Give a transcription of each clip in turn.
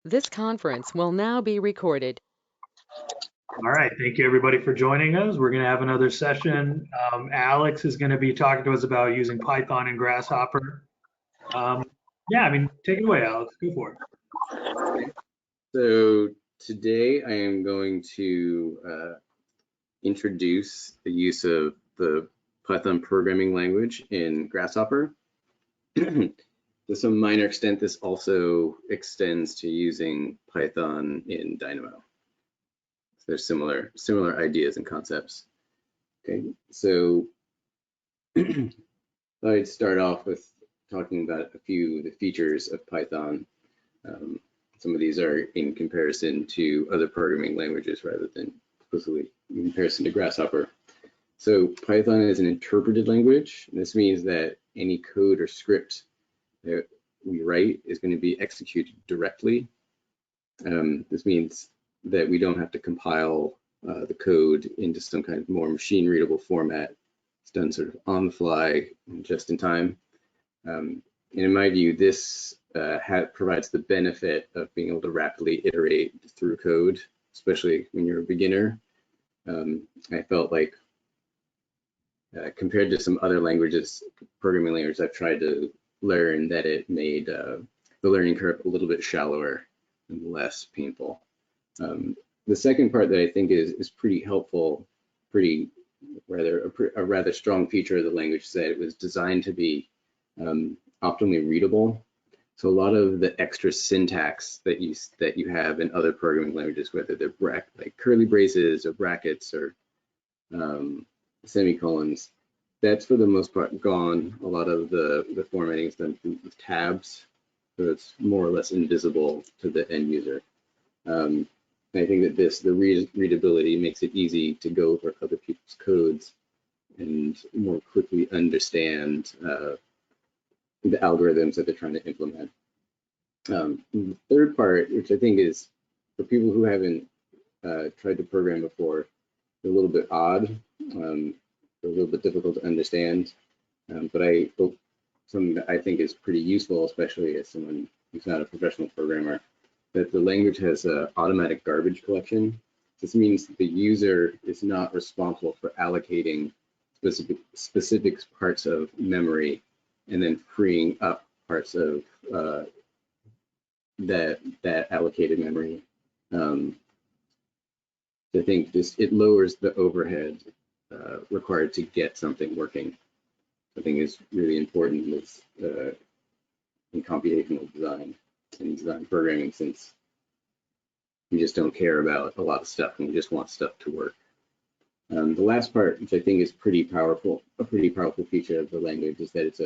This conference will now be recorded. All right, thank you everybody for joining us. We're going to have another session. Alex is going to be talking to us about using Python and Grasshopper. Um, yeah, I mean, take it away, Alex. Go for it. So today I am going to introduce the use of the Python programming language in Grasshopper. To some minor extent, this also extends to using Python in Dynamo. So there's similar ideas and concepts. Okay, so I'd start off with talking about a few of the features of Python. Some of these are in comparison to other programming languages rather than explicitly in comparison to Grasshopper. So Python is an interpreted language. This means that any code or script that we write is going to be executed directly. This means that we don't have to compile the code into some kind of more machine readable format. It's done sort of on the fly, just in time. And in my view, this provides the benefit of being able to rapidly iterate through code, especially when you're a beginner. I felt like compared to some other languages, programming languages I've tried to learn, that it made the learning curve a little bit shallower and less painful. The second part that I think is pretty helpful, a rather strong feature of the language is that it was designed to be optimally readable. So a lot of the extra syntax that you have in other programming languages, whether they're like curly braces or brackets or semicolons, that's for the most part gone. A lot of the formatting is done with tabs, so it's more or less invisible to the end user. I think that the readability makes it easy to go over other people's codes and more quickly understand the algorithms that they're trying to implement. The third part, which I think is for people who haven't tried to program before, a little bit odd, a little bit difficult to understand, but something that I think is pretty useful, especially as someone who's not a professional programmer, that the language has an automatic garbage collection. This means the user is not responsible for allocating specific parts of memory and then freeing up parts of that allocated memory. I think it lowers the overhead required to get something working. I think is really important in computational design and design programming, since we just don't care about a lot of stuff and we just want stuff to work. The last part, which I think is a pretty powerful feature of the language, is that it's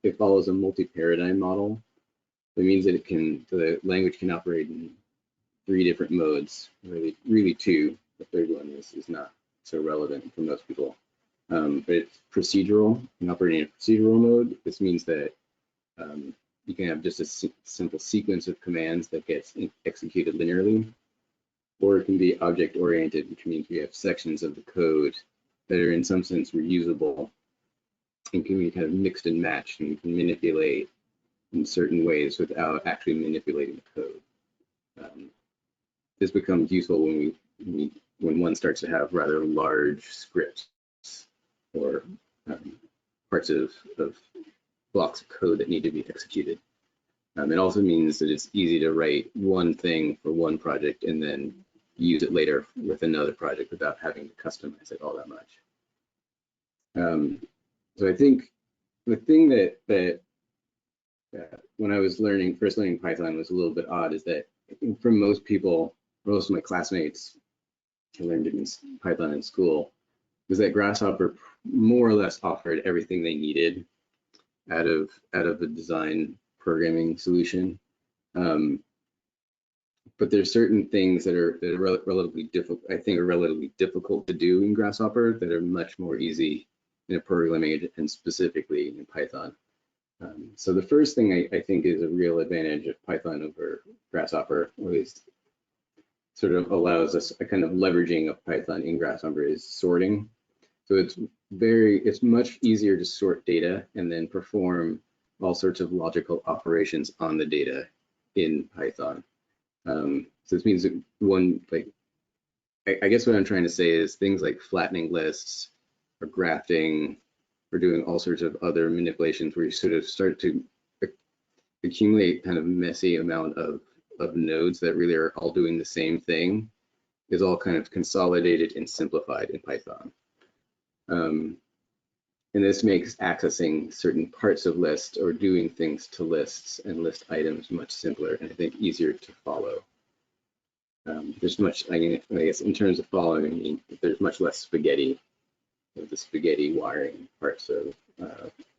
it follows a multi-paradigm model. It means that the language can operate in 3 different modes, really 2. The third one is not so relevant for most people. But it's procedural, and operating in a procedural mode. This means that you can have just a simple sequence of commands that gets executed linearly, or it can be object-oriented, which means we have sections of the code that are in some sense reusable and can be kind of mixed and matched, and you can manipulate in certain ways without actually manipulating the code. This becomes useful when one starts to have rather large scripts or parts of blocks of code that need to be executed. It also means that it's easy to write one thing for one project and then use it later with another project without having to customize it all that much. So I think the thing that when I was first learning Python was a little bit odd is that I think for most people, most of my classmates who learned Python in school, was that Grasshopper more or less offered everything they needed out of the design programming solution. But there's certain things that are relatively difficult. I think are relatively difficult to do in Grasshopper that are much more easy in a programming language, and specifically in Python. So the first thing I think is a real advantage of Python over Grasshopper, or at least sort of allows us a kind of leveraging of Python in Grasshopper, is sorting. So it's much easier to sort data and then perform all sorts of logical operations on the data in Python. So this means that I guess what I'm trying to say is things like flattening lists or grafting or doing all sorts of other manipulations where you sort of start to accumulate kind of messy amount of nodes that really are all doing the same thing is all kind of consolidated and simplified in Python. And this makes accessing certain parts of lists or doing things to lists and list items much simpler and I think easier to follow. There's much, I guess, in terms of following, I mean, there's much less spaghetti of the spaghetti wiring parts of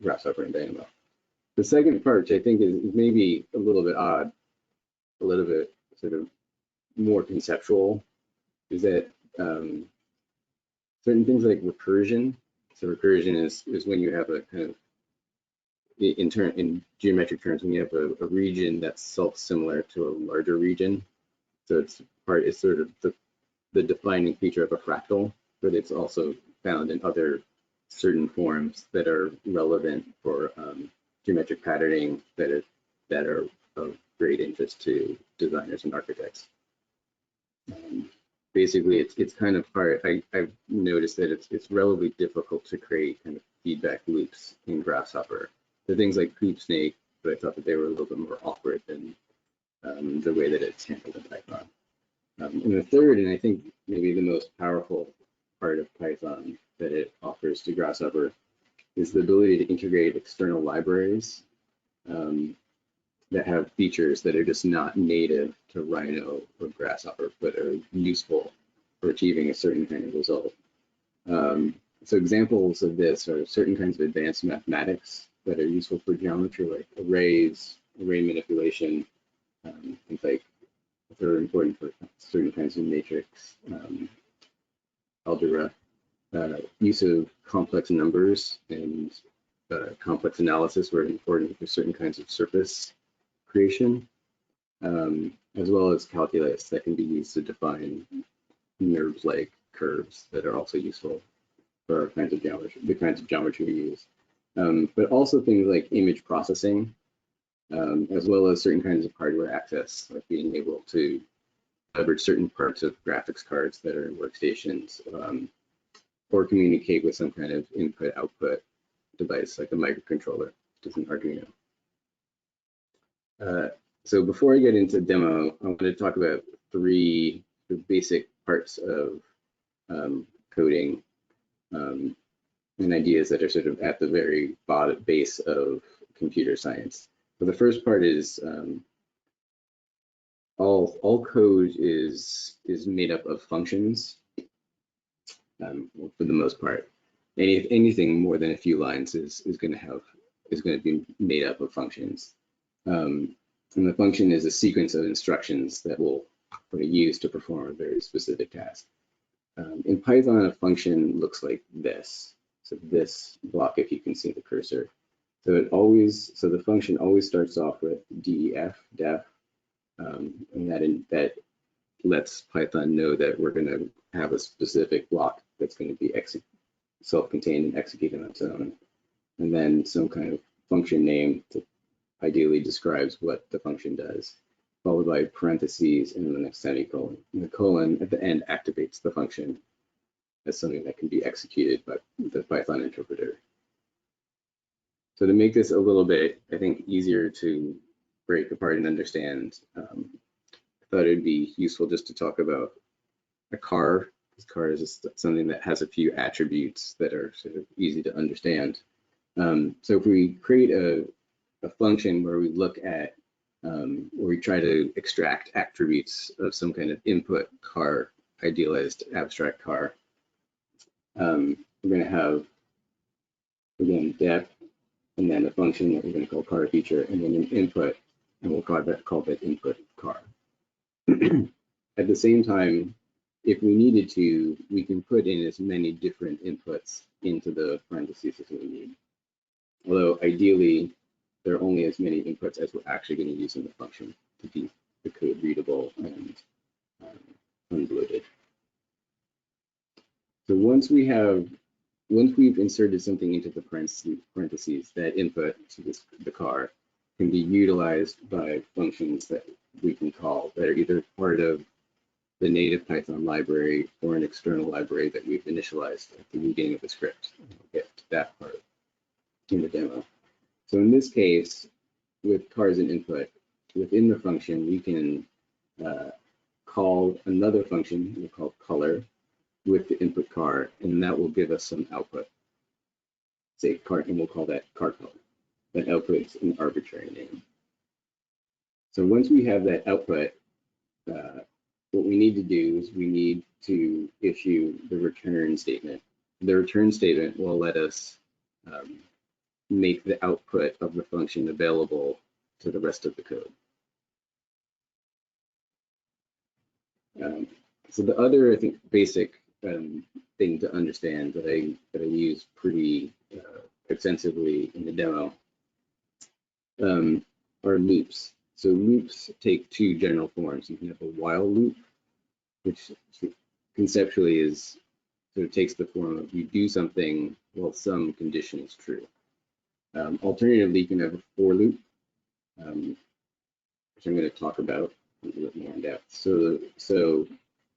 Grasshopper and Dynamo. The second part, which I think is maybe a little bit odd, a little bit sort of more conceptual, is that certain things like recursion. So recursion is when you have a kind of, in geometric terms, when you have a region that's self-similar to a larger region. So it's sort of the defining feature of a fractal, but it's also found in other certain forms that are relevant for geometric patterning that are of great interest to designers and architects. Basically, it's kind of hard. I've noticed that it's relatively difficult to create kind of feedback loops in Grasshopper. The things like poop snake, but I thought that they were a little bit more awkward than the way that it's handled in Python. And the third, and I think maybe the most powerful part of Python that it offers to Grasshopper is the ability to integrate external libraries that have features that are just not native to Rhino or Grasshopper, but are useful for achieving a certain kind of result. So examples of this are certain kinds of advanced mathematics that are useful for geometry, like arrays, array manipulation, things like that are important for certain kinds of matrix algebra, use of complex numbers and complex analysis were important for certain kinds of surface creation, as well as calculus that can be used to define NURBS-like curves that are also useful for our kinds of geometry, the kinds of geometry we use. But also things like image processing, as well as certain kinds of hardware access, like being able to leverage certain parts of graphics cards that are in workstations, or communicate with some kind of input-output device like a microcontroller, which is an Arduino. So before I get into demo, I want to talk about three basic parts of coding and ideas that are sort of at the very base of computer science. So the first part is all code is made up of functions, for the most part. Anything more than a few lines is going to be made up of functions. And the function is a sequence of instructions that we'll use to perform a very specific task. In Python, a function looks like this. So this block, if you can see the cursor. So the function always starts off with def, and that lets Python know that we're going to have a specific block that's going to be self-contained and executed on its own. And then some kind of function name that ideally describes what the function does, followed by parentheses and then a semicolon. And the colon at the end activates the function as something that can be executed by the Python interpreter. So to make this a little bit, I think, easier to break apart and understand, I thought it would be useful just to talk about a car. This car is just something that has a few attributes that are sort of easy to understand. So if we create a function where we look at, where we try to extract attributes of some kind of input car, idealized abstract car, we're going to have, again, def, and then a function that we're going to call car feature, and then an input, and we'll call that input car. At the same time, if we needed to, we can put in as many different inputs into the parentheses as we need. Although ideally, there are only as many inputs as we're actually going to use in the function to keep the code readable and unbloated. So once we've inserted something into the parentheses, that input to the car, can be utilized by functions that we can call that are either part of the native Python library or an external library that we've initialized at the beginning of the script. We'll get to that part in the demo. So in this case, with car as an input, within the function, we can call another function we'll call color with the input car, and that will give us some output. Say car, and we'll call that car color. That outputs an arbitrary name. So once we have that output, what we need to do is we need to issue the return statement. The return statement will let us make the output of the function available to the rest of the code. So the other, I think, basic thing to understand that I use pretty extensively in the demo are loops. So loops take two general forms. You can have a while loop, which conceptually is sort of takes the form of you do something while some condition is true. Alternatively, you can have a for loop, which I'm going to talk about a little bit more in depth. So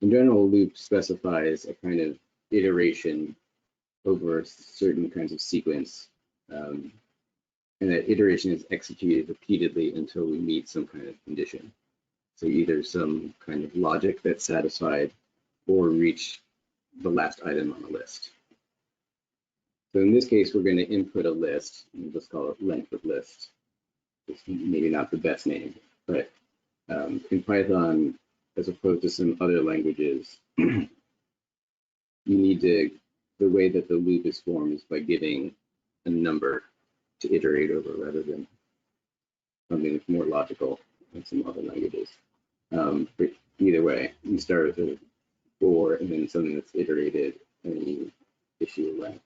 in general, a loop specifies a kind of iteration over certain kinds of sequence, and that iteration is executed repeatedly until we meet some kind of condition. So either some kind of logic that's satisfied or reach the last item on the list. So in this case, we're going to input a list, and we'll just call it length of list. It's maybe not the best name, but in Python, as opposed to some other languages, you need to, the way that the loop is formed is by giving a number to iterate over rather than something that's more logical in some other languages. But either way, you start with a for and then something that's iterated, and then you issue a length.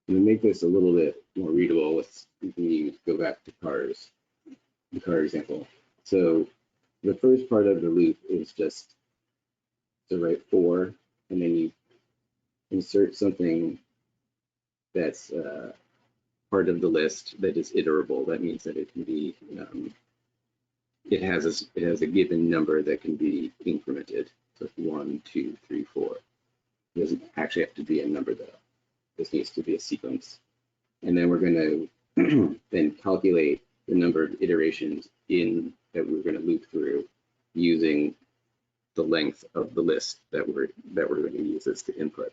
And to make this a little bit more readable, we can go back to the car example. So the first part of the loop is just to write for, and then you insert something that's part of the list that is iterable. That means that it can be, it has a given number that can be incremented. So 1, 2, 3, 4. It doesn't actually have to be a number though. This needs to be a sequence. And then we're going to then calculate the number of iterations that we're going to loop through using the length of the list that we're going to use as the input.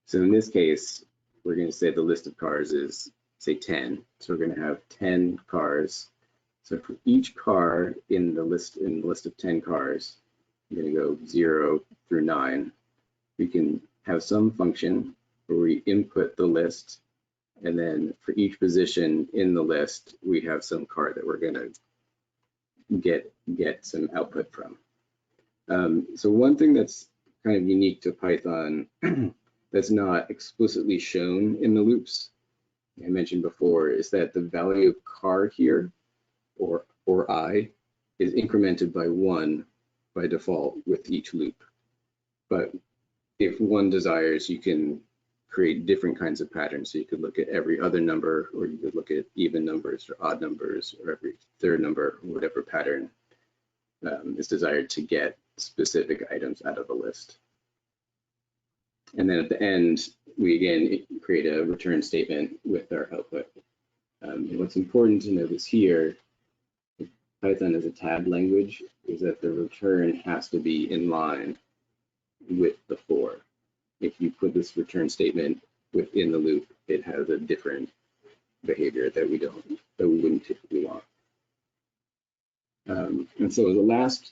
So in this case, we're going to say the list of cars is, say, 10. So we're going to have 10 cars. So for each car in the list of 10 cars, we're going to go 0 through 9. We can have some function where we input the list, and then for each position in the list, we have some car that we're going to get some output from. So one thing that's kind of unique to Python that's not explicitly shown in the loops I mentioned before is that the value of car here, or I, is incremented by 1 by default with each loop. But if one desires, you can create different kinds of patterns. So you could look at every other number, or you could look at even numbers or odd numbers, or every third number, or whatever pattern is desired to get specific items out of a list. And then at the end, we again create a return statement with our output. And what's important to notice here, Python as a tab language, is that the return has to be in line with the for. If you put this return statement within the loop, it has a different behavior that we wouldn't typically want. And so the last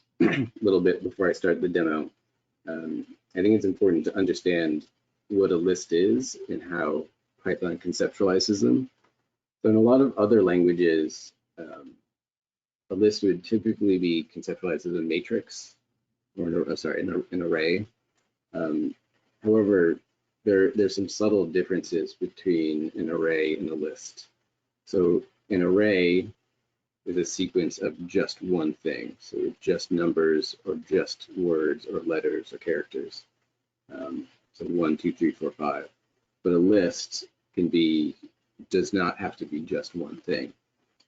little bit before I start the demo, I think it's important to understand what a list is and how Python conceptualizes them. So in a lot of other languages, a list would typically be conceptualized as a matrix, or an array. However, there's some subtle differences between an array and a list. So an array is a sequence of just one thing, so just numbers or just words or letters or characters. So 1, 2, 3, 4, 5. But a list can be does not have to be just one thing.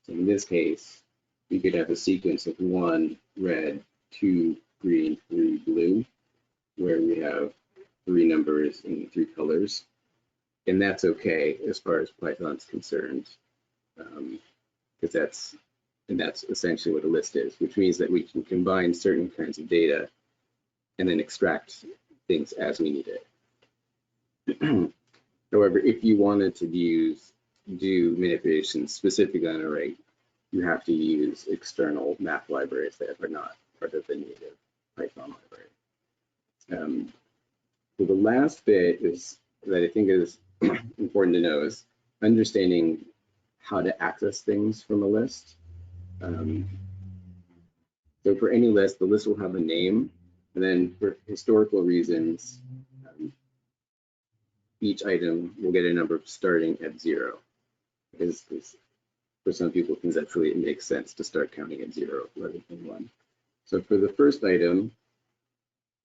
So in this case, we could have a sequence of 1 red, 2 green, 3 blue, where we have 3 numbers in 3 colors. And that's okay as far as Python's concerned, because that's essentially what a list is, which means that we can combine certain kinds of data and then extract things as we need it. However, if you wanted to do manipulations specific on array, you have to use external math libraries that are not part of the native Python library. So the last bit is that I think is important to know is understanding how to access things from a list. So for any list, the list will have a name, and then for historical reasons, each item will get a number starting at 0, because for some people conceptually it makes sense to start counting at 0 rather than 1. So for the first item,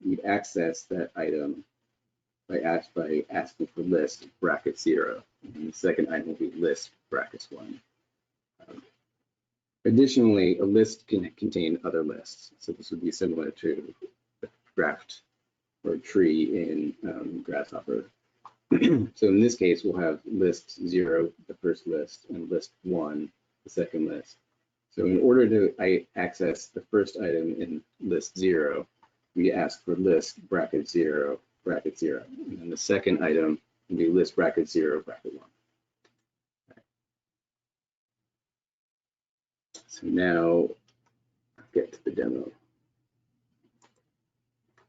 you'd access that item by asking for list bracket 0, and the second item will be list brackets 1. Additionally, a list can contain other lists. So this would be similar to a graph or tree in Grasshopper. So in this case, we'll have list 0, the first list, and list 1, the second list. So in order to access the first item in list 0, we ask for list bracket 0, bracket 0. And then the second item will be list bracket 0, bracket 1. So now I'll get to the demo.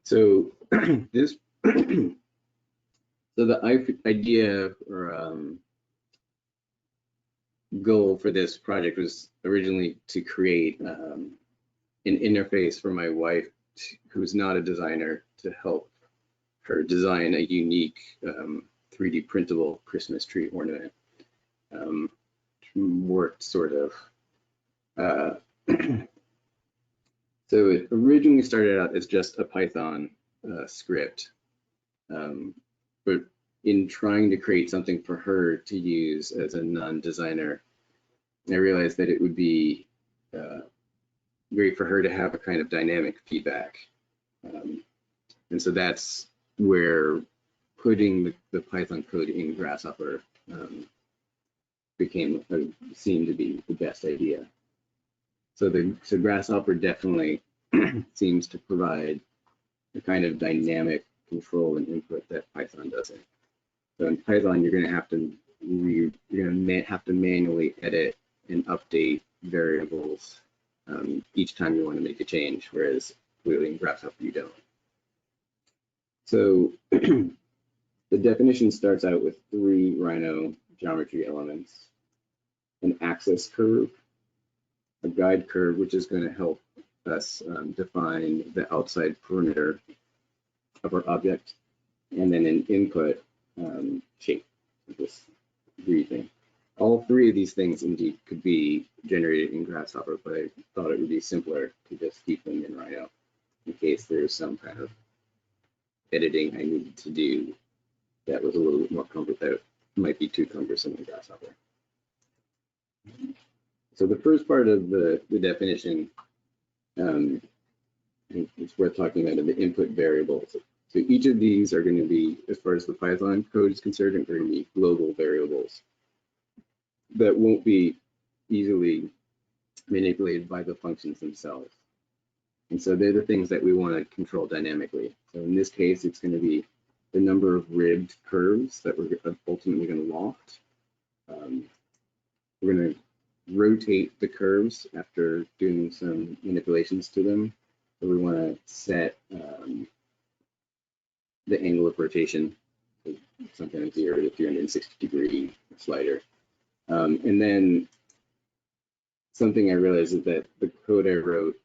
So this, so the idea or goal for this project was originally to create an interface for my wife, who's not a designer, to help her design a unique 3D printable Christmas tree ornament. Worked sort of. So it originally started out as just a Python script, but in trying to create something for her to use as a non-designer, I realized that it would be great for her to have a kind of dynamic feedback. And so that's where putting the Python code in Grasshopper seemed to be the best idea. So Grasshopper definitely seems to provide the kind of dynamic control and input that Python doesn't. So in Python, you're going to have to manually edit and update variables each time you want to make a change, whereas clearly in Grasshopper you don't. So the definition starts out with 3 Rhino geometry elements: an axis curve, a guide curve, which is going to help us define the outside perimeter of our object, and then an input shape, this breathing. All 3 of these things indeed could be generated in Grasshopper, but I thought it would be simpler to just keep them in Rhino in case there's some kind of editing I needed to do that was a little bit more that might be too cumbersome in Grasshopper. So the first part of the definition is worth talking about, the input variables. So each of these are going to be, as far as the Python code is concerned, are going to be global variables that won't be easily manipulated by the functions themselves. And so they're the things that we want to control dynamically. So in this case, it's going to be the number of ribbed curves that we're ultimately going to loft. We're going to rotate the curves after doing some manipulations to them. So we want to set the angle of rotation to something like 0 to 360 degree slider. And then something I realized is that the code I wrote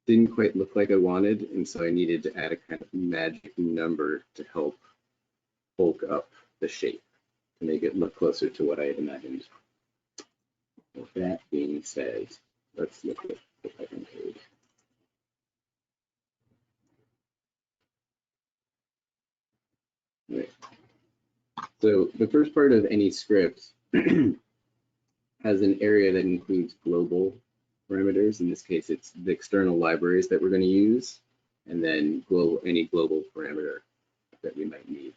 didn't quite look like I wanted, and so I needed to add a kind of magic number to help bulk up the shape to make it look closer to what I had imagined. With that being said, let's look at the Python code. Right. So the first part of any script has an area that includes global parameters. In this case, it's the external libraries that we're going to use, and then any global parameter that we might need.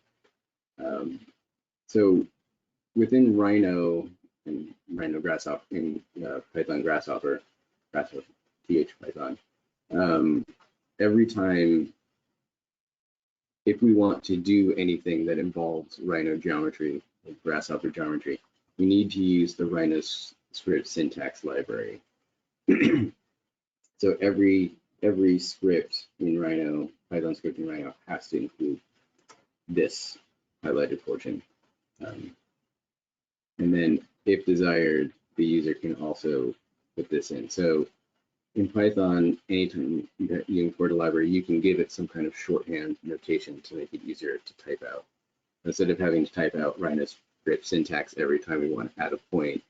So within Rhino and Rhino Grasshopper, in Python Grasshopper th Python, every time, if we want to do anything that involves Rhino geometry, like Grasshopper geometry, we need to use the Rhino script syntax library. So every script in Rhino, Python script in Rhino, has to include this highlighted portion. And then, if desired, the user can also put this in. So in Python, anytime that you import a library, you can give it some kind of shorthand notation to make it easier to type out. Instead of having to type out Rhino script syntax every time we want to add a point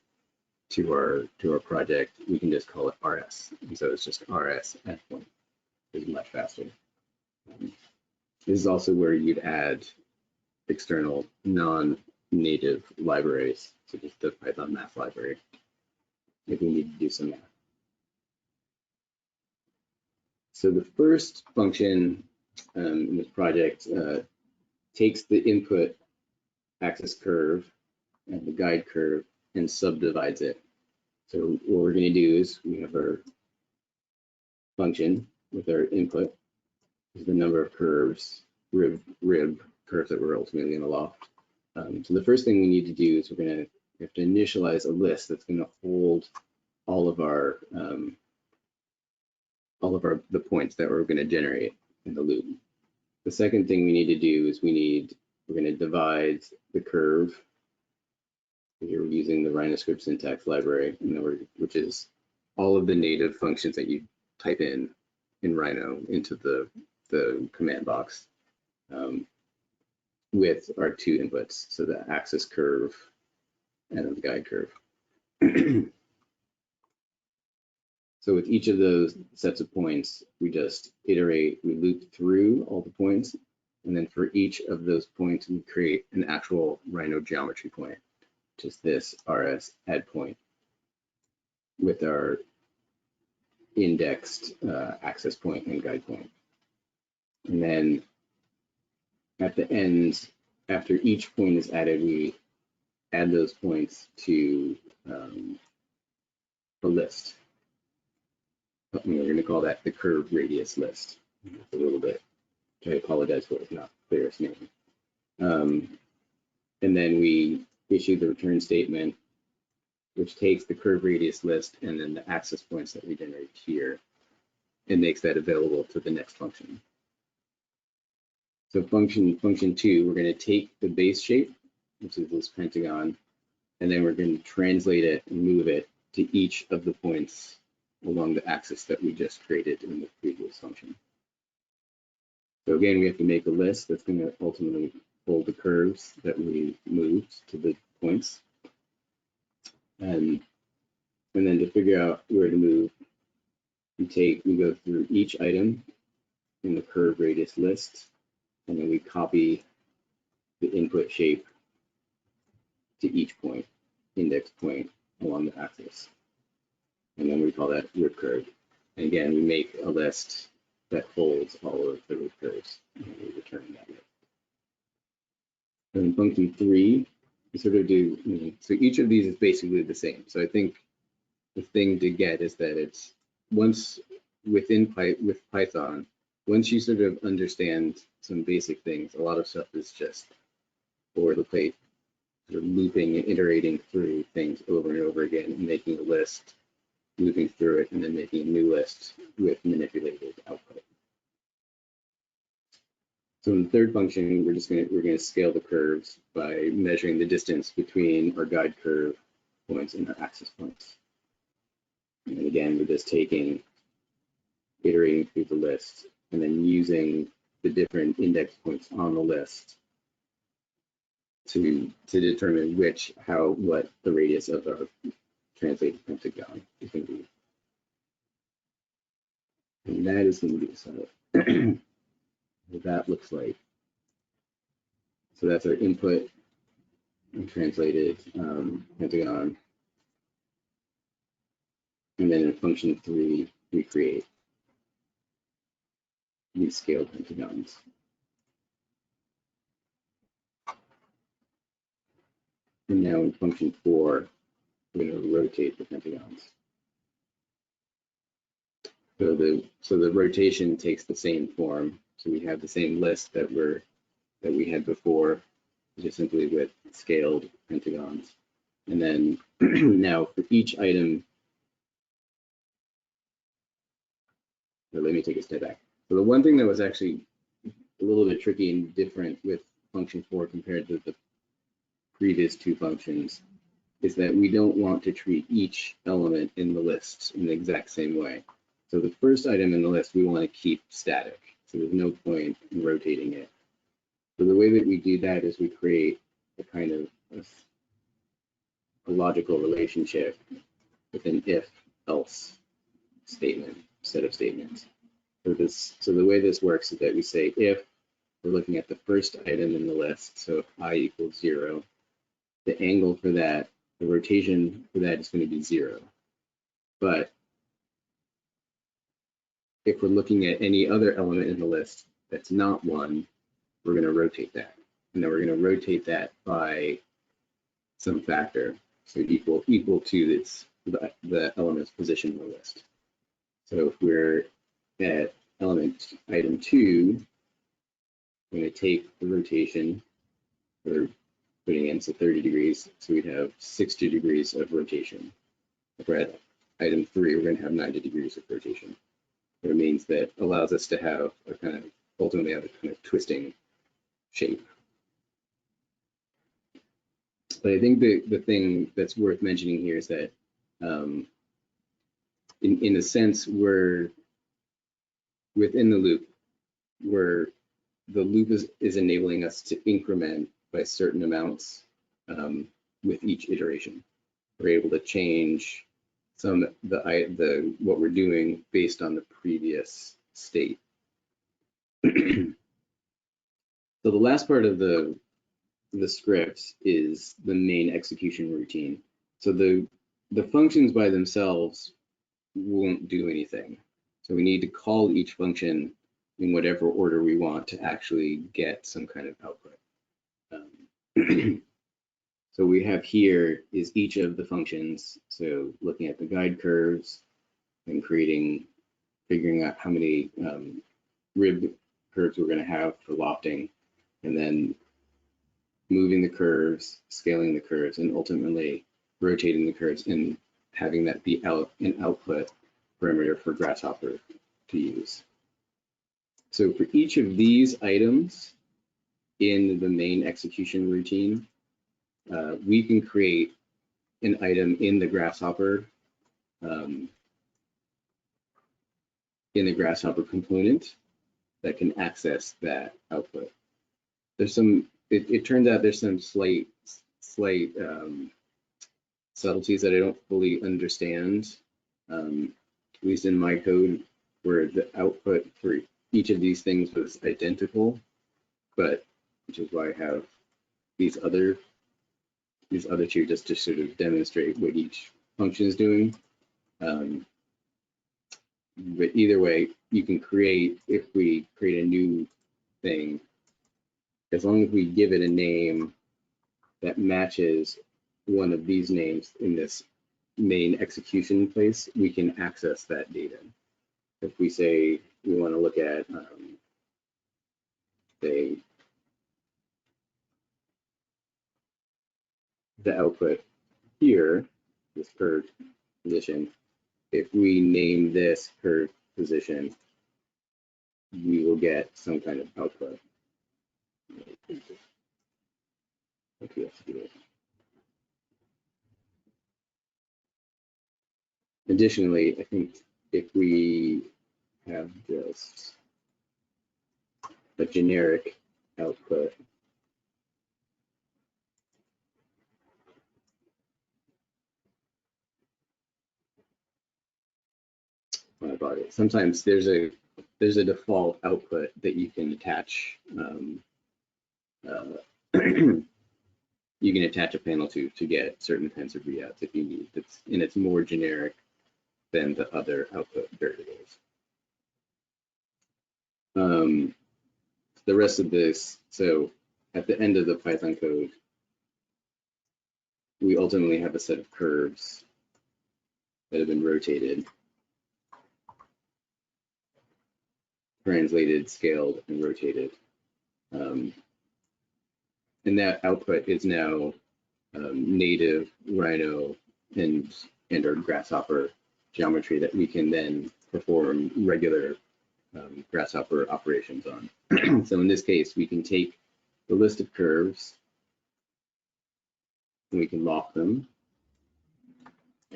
to our project, we can just call it RS. And so it's just RS add point. It's much faster. This is also where you'd add external non-native libraries, such as the Python math library, if we need to do some math. So the first function in this project takes the input axis curve and the guide curve and subdivides it. So what we're going to do is we have our function with our input is the number of curves, rib curves that we're ultimately going to loft. So the first thing we need to do is we have to initialize a list that's going to hold all of the points that we're going to generate in the loop. The second thing we need to do is we're going to divide the curve. Here we're using the Rhino script syntax library, which is all of the native functions that you type in Rhino into the command box with our two inputs, so the axis curve and the guide curve. So with each of those sets of points, we just iterate, we loop through all the points, and then for each of those points, we create an actual Rhino geometry point, which is this RS add point with our indexed access point and guide point. And then at the end, after each point is added, we add those points to the list. We're going to call that the curve radius list. It's a little bit, I apologize for it, not the clearest name. And then we issue the return statement, which takes the curve radius list and then the access points that we generate here and makes that available to the next function. So function 2, we're going to take the base shape, which is this pentagon, and then we're going to translate it and move it to each of the points along the axis that we just created in the previous function. So again, we have to make a list that's going to ultimately hold the curves that we moved to the points. And then to figure out where to move, we go through each item in the curve radius list, and then we copy the input shape to each point, index point along the axis. And then we call that rib curve. And again, we make a list that holds all of the rib curves, and we return that list. And in function 3, we sort of do, so each of these is basically the same. So I think the thing to get is that it's once with Python, once you sort of understand some basic things, a lot of stuff is just boilerplate, sort of looping and iterating through things over and over again and making a list, moving through it, and then making a new list with manipulated output. So in the third function, we're going to scale the curves by measuring the distance between our guide curve points and our axis points. And again, we're just iterating through the list and then using the different index points on the list to determine what the radius of our translated pentagon is going to be. And that is going to be what that looks like. So that's our input untranslated pentagon. And then in function 3, we create these scaled pentagons. And now in function 4, we're going to rotate the pentagons. So the rotation takes the same form. So we have the same list that we had before, just simply with scaled pentagons. And then now for each item, so let me take a step back. So the one thing that was actually a little bit tricky and different with function 4 compared to the previous two functions is that we don't want to treat each element in the list in the exact same way. So the first item in the list we want to keep static. So there's no point in rotating it. So the way that we do that is we create a kind of a logical relationship with an if-else statement, set of statements. So the way this works is that we say if we're looking at the first item in the list, so if I equals 0, the angle for that, the rotation for that is going to be 0. But if we're looking at any other element in the list that's not 1, we're going to rotate that. And then we're going to rotate that by some factor, so equal to its the element's position in the list. So if we're at item 2, I'm going to take the rotation, or putting in, so 30 degrees, so we'd have 60 degrees of rotation. If we're at item 3, we're going to have 90 degrees of rotation. It means that allows us to have a kind of, ultimately have a kind of twisting shape. But I think the thing that's worth mentioning here is that in a sense, we're within the loop, where the loop is enabling us to increment by certain amounts with each iteration. We're able to change what we're doing based on the previous state. So the last part of the script is the main execution routine. So the functions by themselves won't do anything. So we need to call each function in whatever order we want to actually get some kind of output. So we have here is each of the functions. So looking at the guide curves and figuring out how many rib curves we're going to have for lofting, and then moving the curves, scaling the curves, and ultimately rotating the curves and having that be an output parameter for Grasshopper to use. So for each of these items in the main execution routine, we can create an item in the Grasshopper component that can access that output. There's some. It turns out there's some slight subtleties that I don't fully understand, at least in my code, where the output for each of these things was identical, but which is why I have these other two just to sort of demonstrate what each function is doing. But either way, you can create, if we create a new thing, as long as we give it a name that matches one of these names in this main execution place, we can access that data. If we say we want to look at, say, the output here, this curved position, if we name this curved position, we will get some kind of output. Okay, let's do it. Additionally, I think if we have just a generic output, sometimes there's a default output that you can attach you can attach a panel to get certain kinds of readouts if you need. It's more generic than the other output variables. The rest of this, so at the end of the Python code, we ultimately have a set of curves that have been rotated, translated, scaled, and rotated. And that output is now native Rhino and or Grasshopper geometry that we can then perform regular Grasshopper operations on. So in this case, we can take the list of curves and we can lock them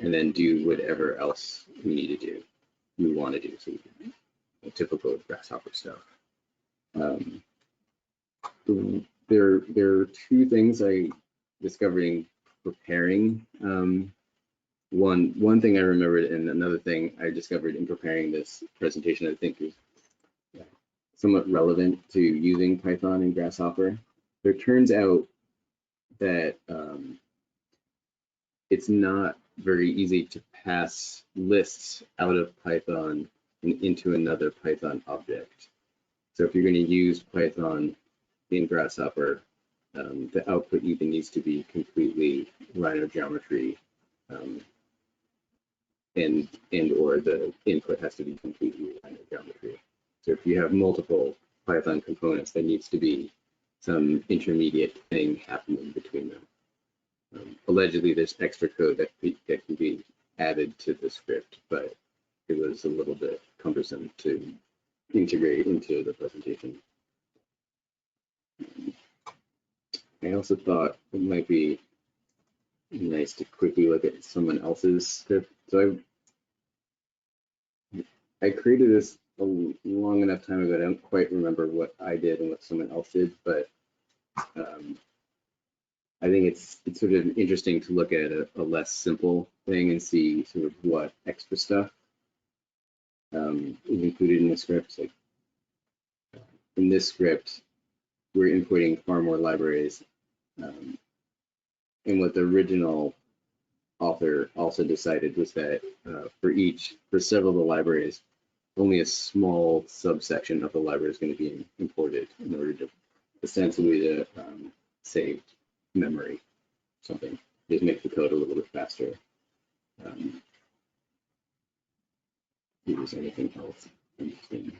and then do whatever else we need to do, we want to do. So typical Grasshopper stuff. There are two things I discovered in preparing. One thing I remembered, and another thing I discovered in preparing this presentation I think is somewhat relevant to using Python and Grasshopper. There turns out that it's not very easy to pass lists out of Python and into another Python object. So if you're going to use Python in Grasshopper, the output either needs to be completely Rhino geometry, and or the input has to be completely Rhino geometry. So if you have multiple Python components, there needs to be some intermediate thing happening between them. Allegedly, there's extra code that can be added to the script, but it was a little bit cumbersome to integrate into the presentation. I also thought it might be nice to quickly look at someone else's script. So I created this a long enough time ago. I don't quite remember what I did and what someone else did, but I think it's sort of interesting to look at a less simple thing and see sort of what extra stuff is included in the script. Like in this script, we're importing far more libraries, and what the original author also decided was that for several of the libraries, only a small subsection of the library is going to be imported in order to ostensibly to save memory, something. Just make the code a little bit faster. If there's anything else interesting.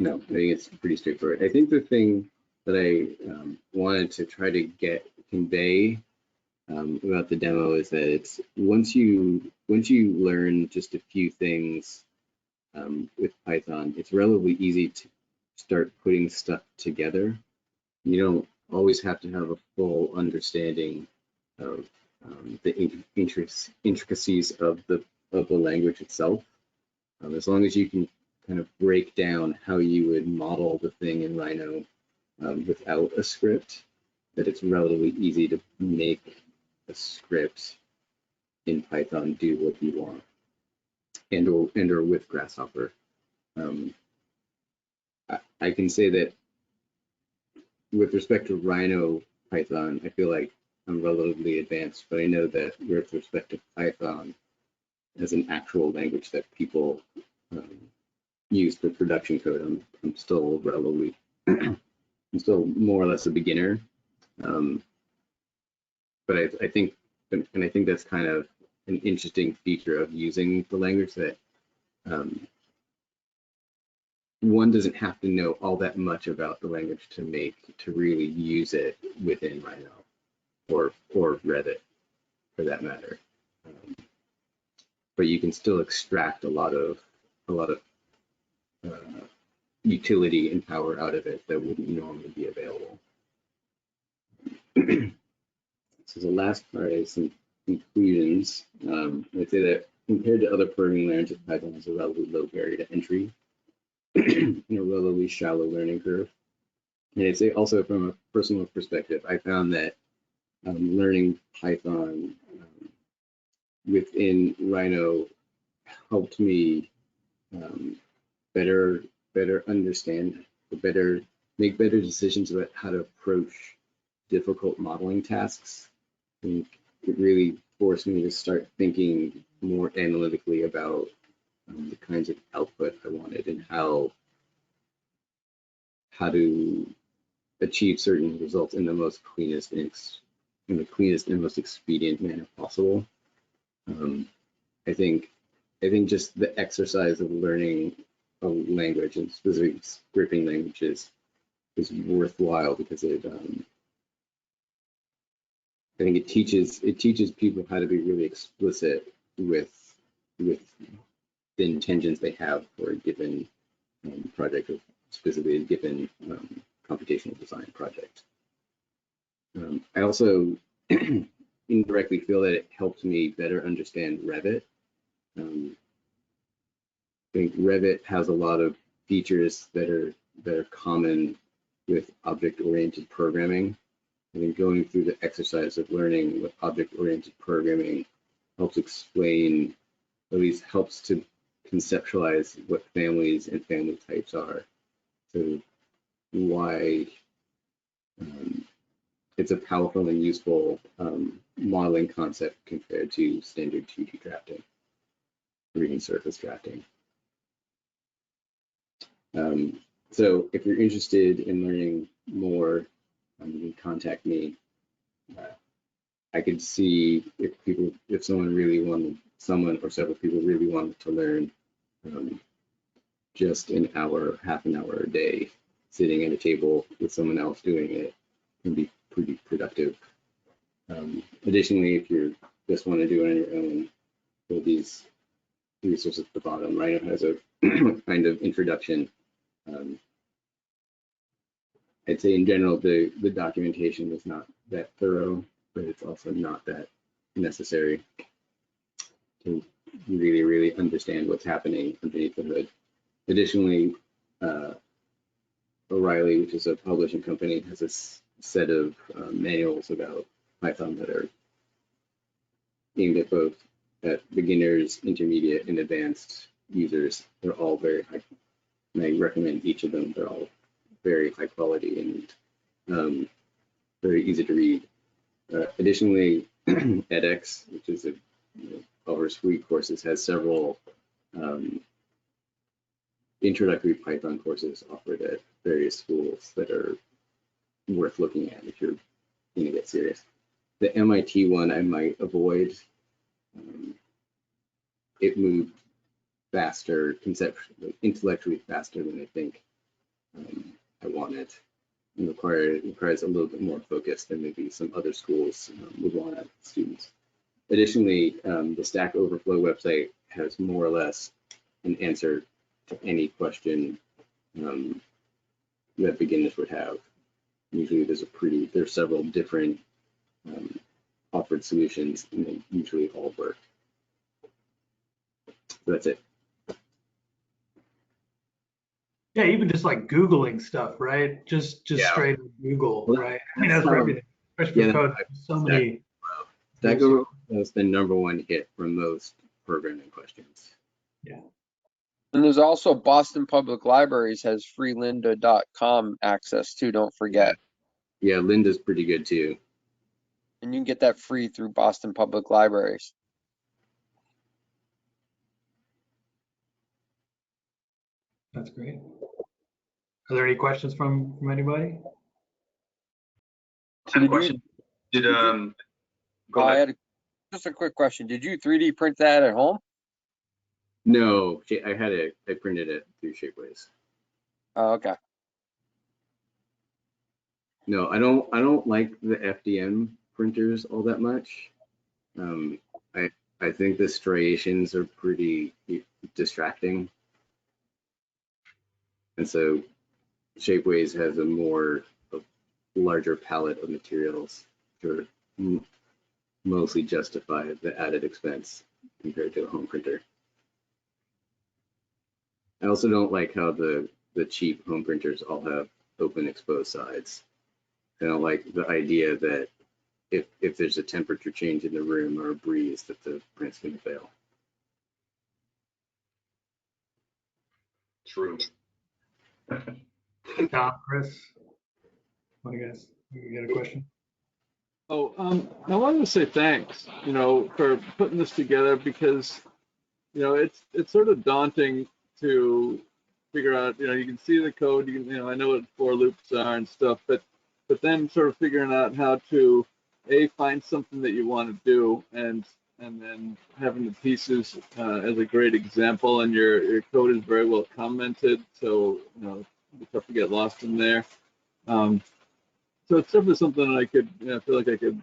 No, I think it's pretty straightforward. I think the thing that I wanted to try to convey about the demo is that it's once you learn just a few things with Python, it's relatively easy to start putting stuff together. You don't always have to have a full understanding of the intricacies of the language itself. As long as you can kind of break down how you would model the thing in Rhino without a script, that it's relatively easy to make a script in Python do what you want, and or with Grasshopper. I can say that with respect to Rhino Python, I feel like I'm relatively advanced, but I know that with respect to Python as an actual language that people use for production code, I'm still relatively, I'm still more or less a beginner. But I think that's kind of an interesting feature of using the language, that one doesn't have to know all that much about the language to really use it within Rhino or Revit for that matter. But you can still extract a lot of utility and power out of it that wouldn't normally be available. So the last part is some conclusions. I'd say that compared to other programming languages, Python has a relatively low barrier to entry and a relatively shallow learning curve. And I'd say also from a personal perspective, I found that learning Python within Rhino helped me better understand, make better decisions about how to approach difficult modeling tasks. I think it really forced me to start thinking more analytically about the kinds of output I wanted and how to achieve certain results in the most cleanest and most expedient manner possible. I think just the exercise of learning a language, and specifically scripting languages, is worthwhile because I think it teaches people how to be really explicit with the intentions they have for a given project, or specifically a given computational design project. I also indirectly feel that it helps me better understand Revit. I think Revit has a lot of features that are common with object-oriented programming. I think going through the exercise of learning what object-oriented programming helps explain, at least helps to conceptualize what families and family types are. So why it's a powerful and useful modeling concept compared to standard 2D drafting, or even surface drafting. So if you're interested in learning more, you can contact me. I could see if someone or several people really wanted to learn just an hour, half an hour a day, sitting at a table with someone else doing it can be pretty productive. Additionally, if you just want to do it on your own, there are these resources at the bottom. Rhino has a kind of introduction. I'd say in general, the documentation is not that thorough, but it's also not that necessary to really, really understand what's happening underneath the hood. Additionally, O'Reilly, which is a publishing company, has a set of manuals about Python that are aimed at both beginners, intermediate, and advanced users. They're all very high, and I recommend each of them. They're all very high quality and very easy to read. Additionally, edX, which is our suite courses, has several introductory Python courses offered at various schools that are worth looking at if you're going to get serious. The MIT one I might avoid. It moved faster, conceptually, intellectually faster than I think I wanted. It requires a little bit more focus than maybe some other schools would want out of students. Additionally, the Stack Overflow website has more or less an answer to any question that beginners would have. Usually there's several different offered solutions, and they usually all work. So that's it. Yeah, even just like Googling stuff, right? Just straight up Google, right? I mean, that's for everything, especially for code. So many. Stack Overflow is the #1 hit for most programming questions. Yeah. And there's also Boston Public Libraries has freelynda.com access too, don't forget. Yeah, Lynda's pretty good too. And you can get that free through Boston Public Libraries. That's great. Are there any questions from anybody? So I had just a quick question. Did you 3D print that at home? No, I printed it through Shapeways. Oh, okay. No, I don't like the FDM printers all that much. I think the striations are pretty distracting. And so Shapeways has a larger palette of materials to mostly justify the added expense compared to a home printer. I also don't like how the cheap home printers all have open exposed sides. I don't like the idea that if there's a temperature change in the room or a breeze, that the print's going to fail. true. Tom, Chris, what do you guys? You got a question? Oh, I wanted to say thanks, for putting this together because, it's sort of daunting to figure out, you can see the code, I know what for loops are and stuff, but then sort of figuring out how to, find something that you want to do and then having the pieces as a great example, and your code is very well commented, so, it's tough to get lost in there. So it's definitely something that I could, feel like I could,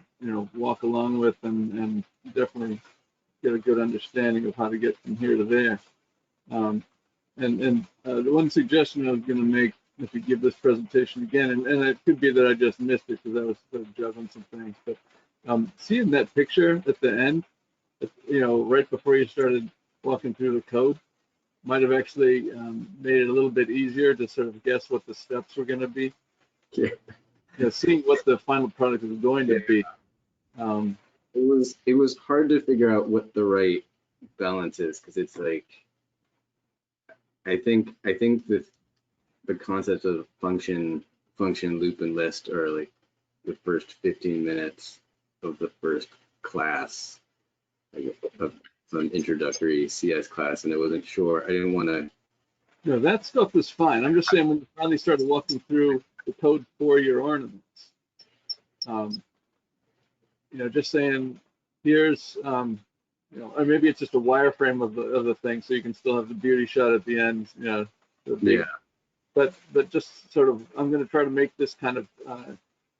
walk along with and definitely get a good understanding of how to get from here to there. The one suggestion I was going to make, if we give this presentation again, and it could be that I just missed it because I was sort of juggling some things, but seeing that picture at the end, right before you started walking through the code, might have actually made it a little bit easier to sort of guess what the steps were going to be. Yeah. Seeing what the final product is going to be. It was hard to figure out what the right balance is, because it's like, I think that the concept of function, loop, and list are like the first 15 minutes of the first class, like of some introductory CS class, and I wasn't sure. I didn't want to. No, that stuff is fine. I'm just saying when you finally started walking through the code for your ornaments, just saying here's, or maybe it's just a wireframe of the thing, so you can still have the beauty shot at the end, Yeah. But just sort of, I'm going to try to make this kind of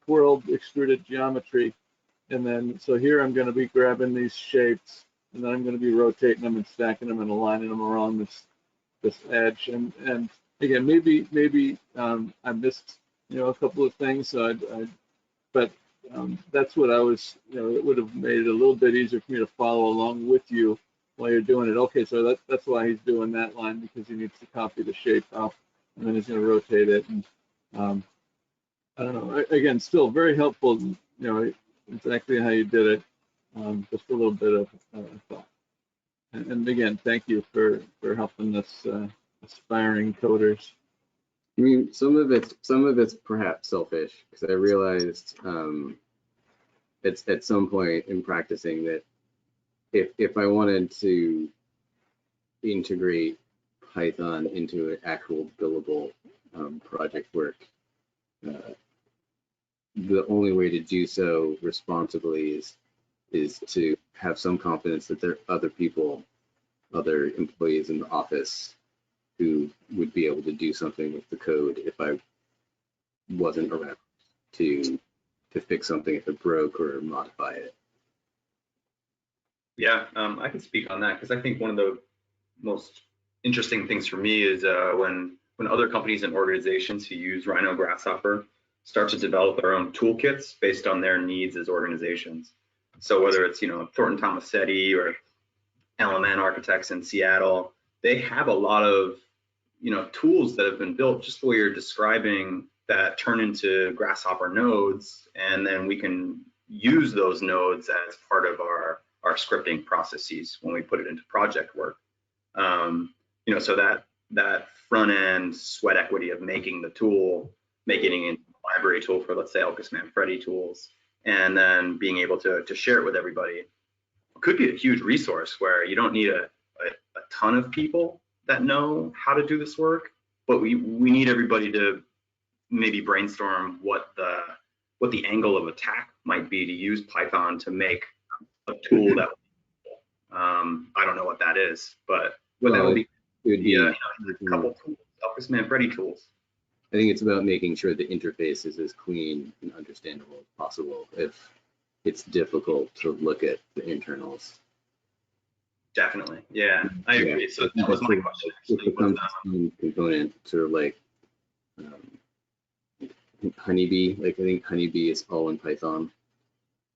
twirled extruded geometry, and then so here I'm going to be grabbing these shapes, and then I'm going to be rotating them and stacking them and aligning them along this edge, and again, maybe I missed a couple of things, so but that's what I was, it would have made it a little bit easier for me to follow along with you while you're doing it. Okay, so that's why he's doing that line, because he needs to copy the shape out, and then he's going to rotate it. And I don't know. Again, still very helpful. Exactly how you did it. Just a little bit of thought. And again, thank you for helping us aspiring coders. I mean, some of it's perhaps selfish, because I realized it's at some point in practicing that if I wanted to integrate Python into an actual billable project work, the only way to do so responsibly is to have some confidence that there are other people, other employees in the office who would be able to do something with the code if I wasn't around to fix something if it broke or modify it. Yeah, I can speak on that, because I think one of the most interesting things for me is when other companies and organizations who use Rhino Grasshopper start to develop their own toolkits based on their needs as organizations. So whether it's Thornton Tomasetti or LMN Architects in Seattle, they have a lot of tools that have been built just the way you're describing, that turn into Grasshopper nodes, and then we can use those nodes as part of our scripting processes when we put it into project work. So that front end sweat equity of making the tool, making it a library tool for, let's say, Elkis Manfredi tools, and then being able to share it with everybody, could be a huge resource where you don't need a ton of people that know how to do this work, but we need everybody to maybe brainstorm what the angle of attack might be to use Python to make a tool that I don't know what that is, but that would be a couple tools, Elkis Manfredi tools. I think it's about making sure the interface is as clean and understandable as possible if it's difficult to look at the internals. Definitely, yeah, I agree. So that was my question. It becomes a component, sort of like Honeybee. Like, I think Honeybee is all in Python.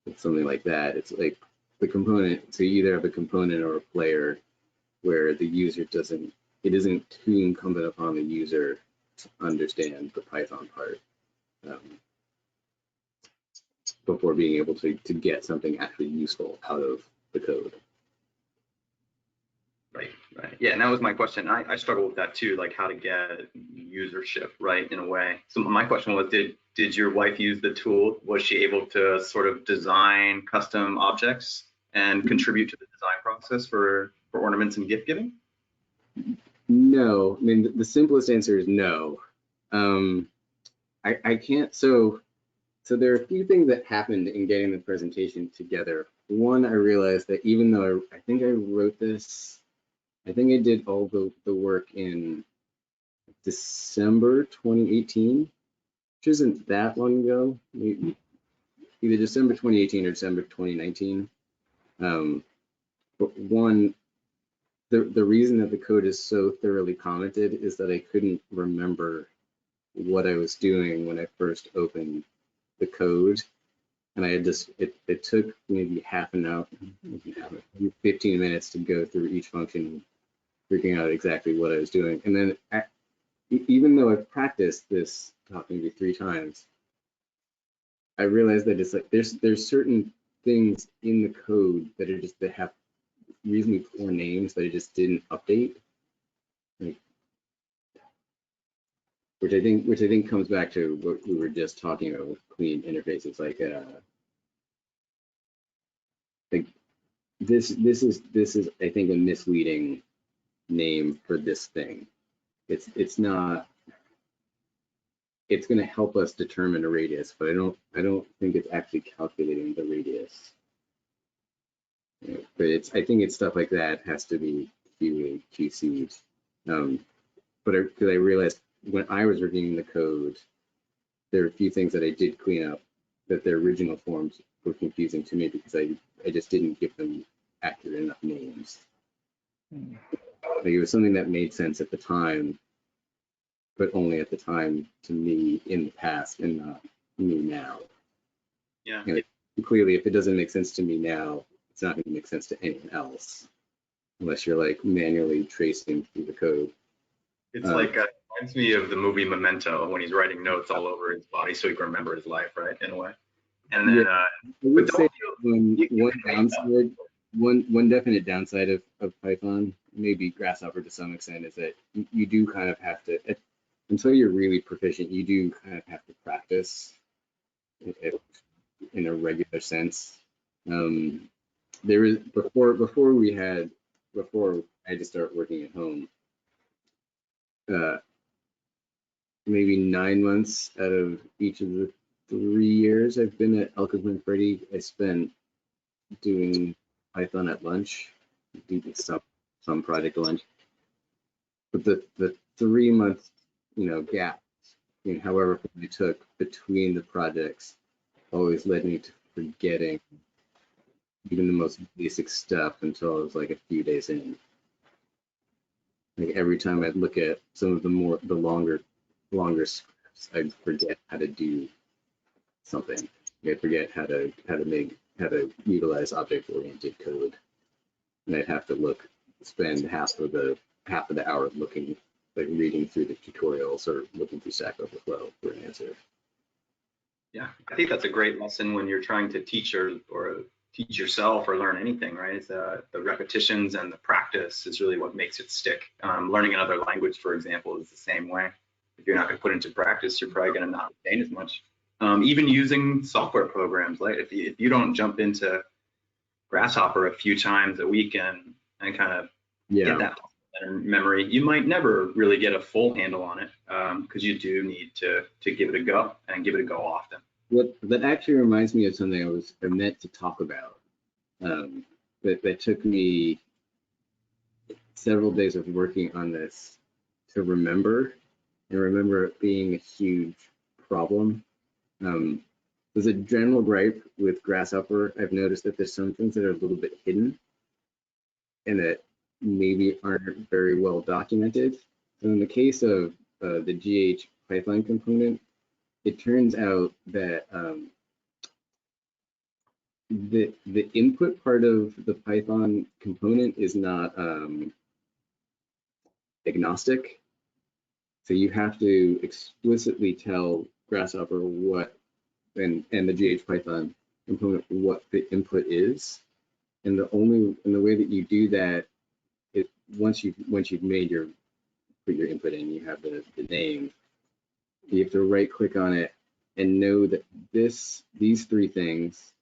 It's something like that. It's like the component. So you either have a component or a player where the user it isn't too incumbent upon the user to understand the Python part before being able to get something actually useful out of the code. Right. Yeah, and that was my question. I struggle with that too, like how to get usership, right, in a way. So my question was, did your wife use the tool? Was she able to sort of design custom objects and contribute to the design process for ornaments and gift giving? No, I mean, the simplest answer is no. I can't, so there are a few things that happened in getting the presentation together. One, I realized that even though I think I wrote this, I think I did all the work in December 2018, which isn't that long ago, maybe either December 2018 or December 2019. But one, the reason that the code is so thoroughly commented is that I couldn't remember what I was doing when I first opened the code. And I had just, it took maybe half an hour, maybe 15 minutes to go through each function, figuring out exactly what I was doing. And then even though I've practiced this maybe 3 times, I realized that it's like, there's certain things in the code that are just, that have reasonably poor names that I just didn't update. Like, which I think comes back to what we were just talking about with clean interfaces. Like this is I think a misleading name for this thing. It's not. It's going to help us determine a radius, but I don't think it's actually calculating the radius. You know, but I think it's stuff like that has to be QC'd. But because I realized when I was reviewing the code, there are a few things that I did clean up that their original forms were confusing to me because I just didn't give them accurate enough names. Like it was something that made sense at the time, but only at the time to me in the past and not me now. Yeah. You know, clearly, if it doesn't make sense to me now, it's not going to make sense to anyone else unless you're like manually tracing through the code. It's like reminds me of the movie Memento when he's writing notes all over his body so he can remember his life, right? In a way. And then, I would say one definite downside of Python, maybe Grasshopper to some extent, is that you do kind of have to, until you're really proficient, you do kind of have to practice it in a regular sense. There is before I had to start working at home. Maybe 9 months out of each of the 3 years I've been at Alcazar Freddy, I spent doing Python at lunch, doing some project lunch. But the 3 month, gap, however long it took between the projects, always led me to forgetting even the most basic stuff until I was like a few days in. Like every time I'd look at some of the longer scripts, I'd forget how to do something. I'd forget how to utilize object-oriented code, and I'd have to spend half of the hour looking, like reading through the tutorials or looking through Stack Overflow for an answer. Yeah, I think that's a great lesson when you're trying to teach or teach yourself or learn anything, right? It's the repetitions and the practice is really what makes it stick. Learning another language, for example, is the same way. If you're not going to put it into practice, you're probably going to not retain as much. Even using software programs, like if you don't jump into Grasshopper a few times a week and kind of get that memory, you might never really get a full handle on it because you do need to give it a go and give it a go often. That actually reminds me of something I meant to talk about. That took me several days of working on this to remember, and remember it being a huge problem. There's a general gripe with Grasshopper. I've noticed that there's some things that are a little bit hidden and that maybe aren't very well documented. So in the case of the GH Python component, it turns out that the input part of the Python component is not agnostic. So you have to explicitly tell Grasshopper what, and the GH Python component, what the input is. And the way that you do that is once you've made put your input in, you have the name. You have to right click on it and know that these three things,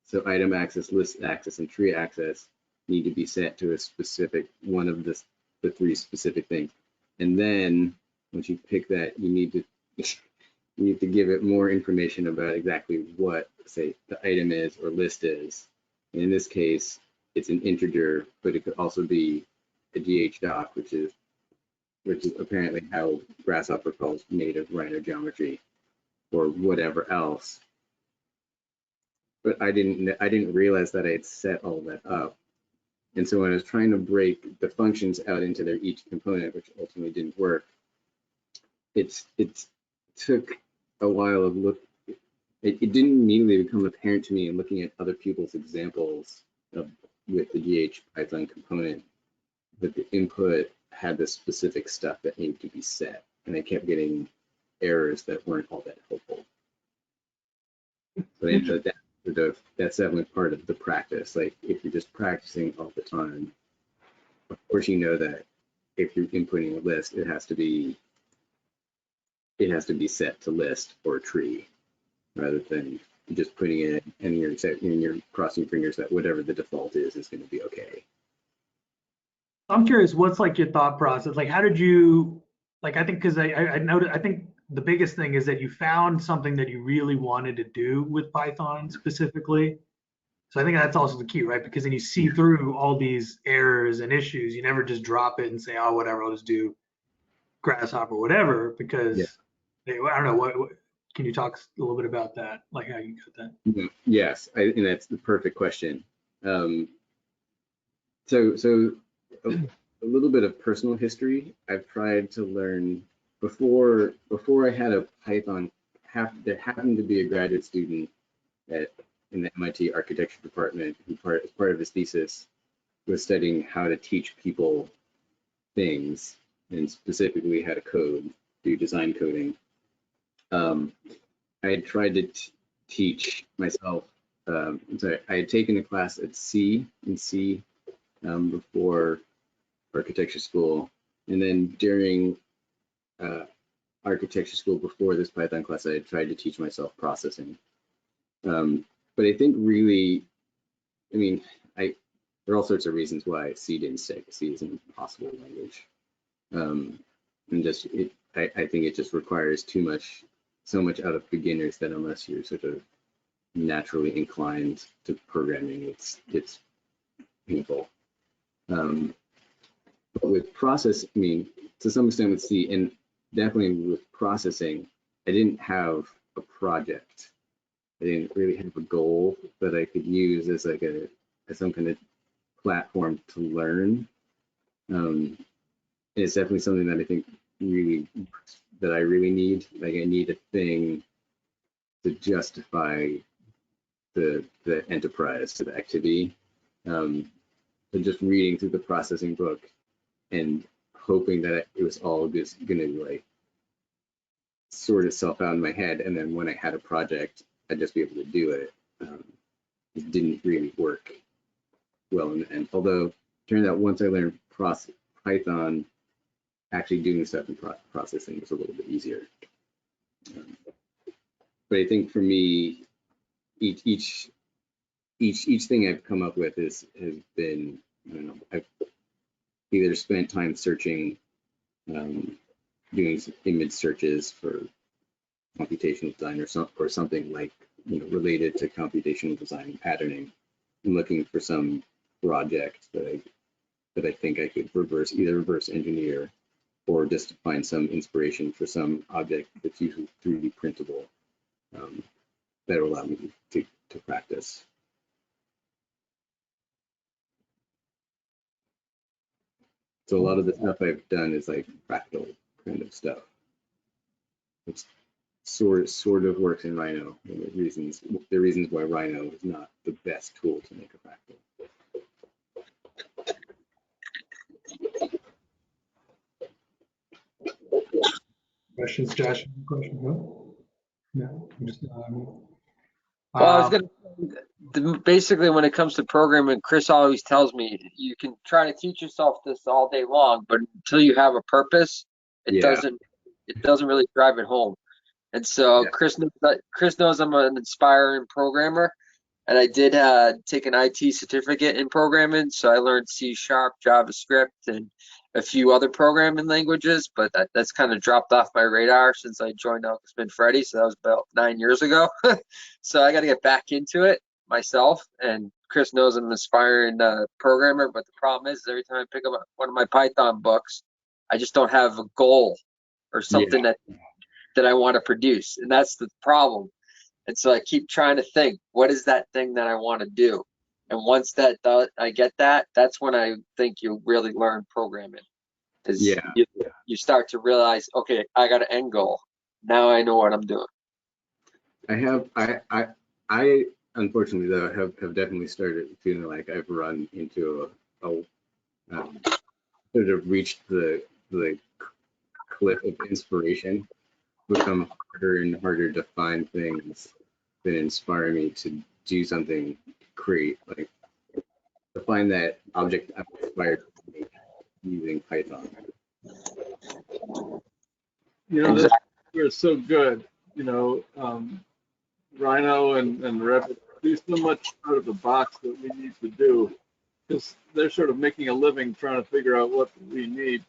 so item access, list access, and tree access, need to be set to a specific one of the three specific things. And then once you pick that, you need to give it more information about exactly what, say, the item is or list is. And in this case, it's an integer, but it could also be a GHDoc, which is apparently how Grasshopper calls native Rhino geometry, or whatever else. But I didn't realize that I had set all that up. And so when I was trying to break the functions out into their each component, which ultimately didn't work, it took a while of look. It didn't immediately become apparent to me in looking at other people's examples with the GH Python component that the input had this specific stuff that needed to be set, and I kept getting errors that weren't all that helpful. So that's definitely part of the practice. Like if you're just practicing all the time, of course you know that if you're inputting a list, it has to be set to list or tree, rather than just putting it and you're crossing your fingers that whatever the default is going to be okay. I'm curious, what's like your thought process? Like, how did you, like, I think, because I noticed, I think the biggest thing is that you found something that you really wanted to do with Python specifically. So I think that's also the key, right? Because then you see through all these errors and issues. You never just drop it and say, oh, whatever, I'll just do Grasshopper, whatever, because I don't know, what can you talk a little bit about that? Like how you got that? Yes, and that's the perfect question. So a little bit of personal history. I've tried to learn before I had a Python. There happened to be a graduate student in the MIT architecture department who as part of his thesis was studying how to teach people things, and specifically how to do design coding. I had tried to teach myself. I had taken a class at C before architecture school, and then during architecture school before this Python class, I had tried to teach myself processing. But I think really, I mean, there are all sorts of reasons why C didn't stick. C is an impossible language, and I think it just requires so much out of beginners that unless you're sort of naturally inclined to programming, it's painful. But with process, I mean, to some extent with C, and definitely with processing, I didn't have a project. I didn't really have a goal that I could use as like as some kind of platform to learn. And it's definitely something that I think that I really need. Like I need a thing to justify the enterprise, to the activity. So just reading through the processing book and hoping that it was all just gonna like sort itself out in my head, and then when I had a project, I'd just be able to do it. It didn't really work well in the end. Although it turned out once I learned Python, actually doing stuff in processing was a little bit easier. But I think for me, each thing I've come up with has been, I don't know, I've either spent time searching, doing some image searches for computational design or something like, related to computational design and patterning, and looking for some project that I think I could either reverse engineer or just find some inspiration for some object that's usually 3D printable, that will allow me to practice. So a lot of the stuff I've done is like fractal kind of stuff. It's sort of works in Rhino. And the reasons why Rhino is not the best tool to make a fractal. Questions, Josh? Questions? No, I'm just. Well, I was going to Basically, when it comes to programming, Chris always tells me you can try to teach yourself this all day long, but until you have a purpose, it Yeah. doesn't really drive it home. And so Yeah. Chris knows I'm an inspiring programmer, and I did take an IT certificate in programming, so I learned C#, JavaScript, and a few other programming languages, but that's kind of dropped off my radar since I joined Elkisman Freddy, so that was about 9 years ago. So I got to get back into it myself, and Chris knows I'm an aspiring programmer, but the problem is every time I pick up one of my Python books, I just don't have a goal or something that I want to produce, and that's the problem. And so I keep trying to think, what is that thing that I want to do? And once I get that, that's when I think you really learn programming. Because Yeah. you start to realize, okay, I got an end goal. Now I know what I'm doing. I unfortunately though have definitely started feeling like I've run into a sort of reached the cliff of inspiration. Become harder and harder to find things that inspire me to do something great, like to find that object I'm inspired to make using Python. You know, this is so good. You know, Rhino and Revit do so much out of the box that we need to do, because they're sort of making a living trying to figure out what we need.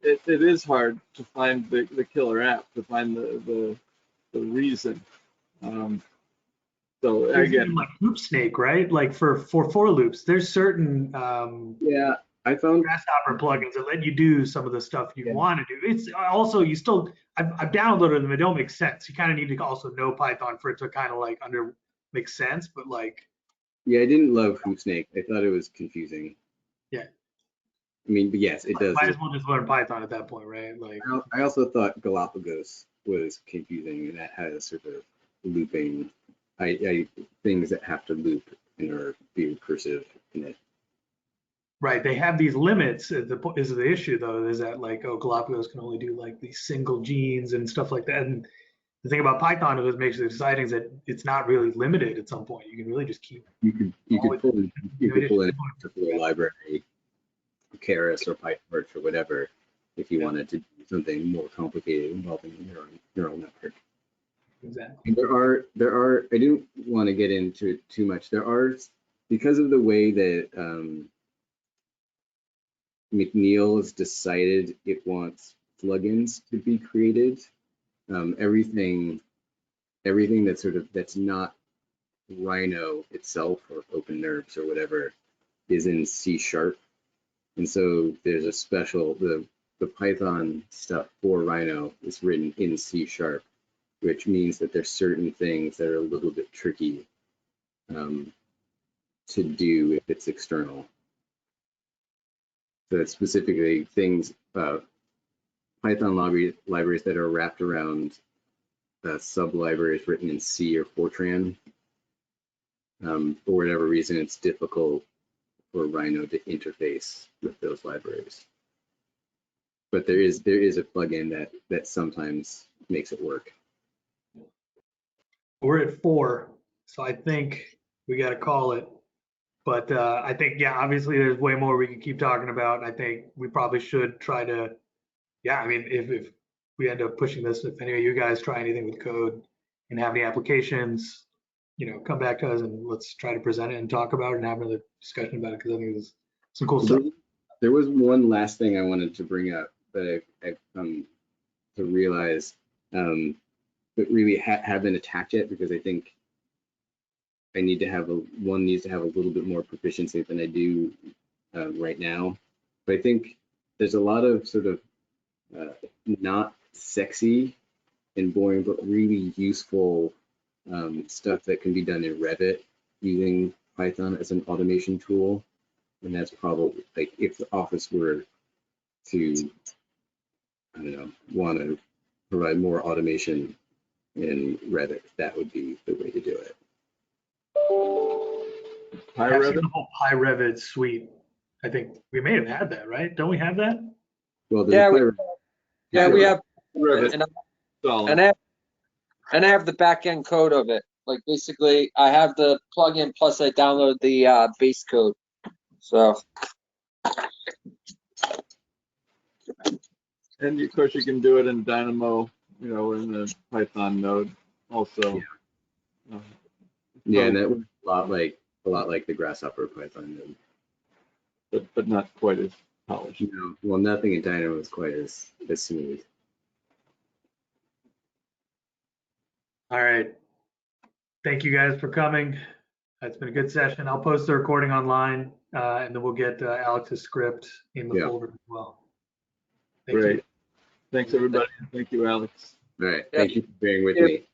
It is hard to find the killer app, to find the reason. So There's again, even like loop snake, right? Like for loops, there's certain Yeah, I found Grasshopper plugins that let you do some of the stuff you want to do. It's also you still I've downloaded them. They don't make sense. You kind of need to also know Python for it to kind of like make sense. But like, yeah, I didn't love Hoopsnake. I thought it was confusing. yeah, I mean, but yes, it does. might as well just learn Python at that point, right? Like, I also thought Galapagos was confusing, and that has sort of looping, things that have to loop and are be recursive in it. right, they have these limits. Is the issue though? Is that like, oh, Galapagos can only do like these single genes and stuff like that. And the thing about Python is what makes it exciting is that it's not really limited at some point. You can really just keep. You could pull in a full library, Keras or PyTorch or whatever, if you wanted to do something more complicated involving a neural network. Exactly. And there are I didn't want to get into it too much. There are, because of the way that McNeil has decided it wants plugins to be created. Everything that's not Rhino itself or OpenNerbs or whatever is in C#. And so there's a special, the Python stuff for Rhino is written in C#, which means that there's certain things that are a little bit tricky to do if it's external. So it's specifically things, Python libraries that are wrapped around sub-libraries written in C or Fortran. For whatever reason, it's difficult for Rhino to interface with those libraries. But there is a plugin that sometimes makes it work. We're at 4, so I think we got to call it. But I think, yeah, obviously there's way more we can keep talking about. I think we probably should try to, yeah, I mean, if we end up pushing this, if any of you guys try anything with code and have any applications, come back to us and let's try to present it and talk about it and have another discussion about it, because I think there's some cool stuff. There was one last thing I wanted to bring up that I've come to realize, but really haven't attacked yet, because I think I need to have one needs to have a little bit more proficiency than I do right now. But I think there's a lot of sort of not sexy and boring, but really useful stuff that can be done in Revit using Python as an automation tool. And that's probably, like, if the office were to, I don't know, want to provide more automation in Revit, that would be the way to do it. I've seen the whole PyRevit suite. I think we may have had that, right? Don't we have that? Well, we have Revit. and I have the back end code of it. Like basically, I have the plugin plus I download the base code. So And of course, you can do it in Dynamo, you know, in the Python node also. Yeah, and So, that was a lot like the Grasshopper Python node. but not quite as polished. No, well, nothing in Dynamo is quite as smooth. All right. Thank you guys for coming. It's been a good session. I'll post the recording online, and then we'll get Alex's script in the Yeah. folder as well. Thank Great. you. Thanks, everybody. Thank you, Alex. All right, Yeah. thank you for bearing with Yeah. me.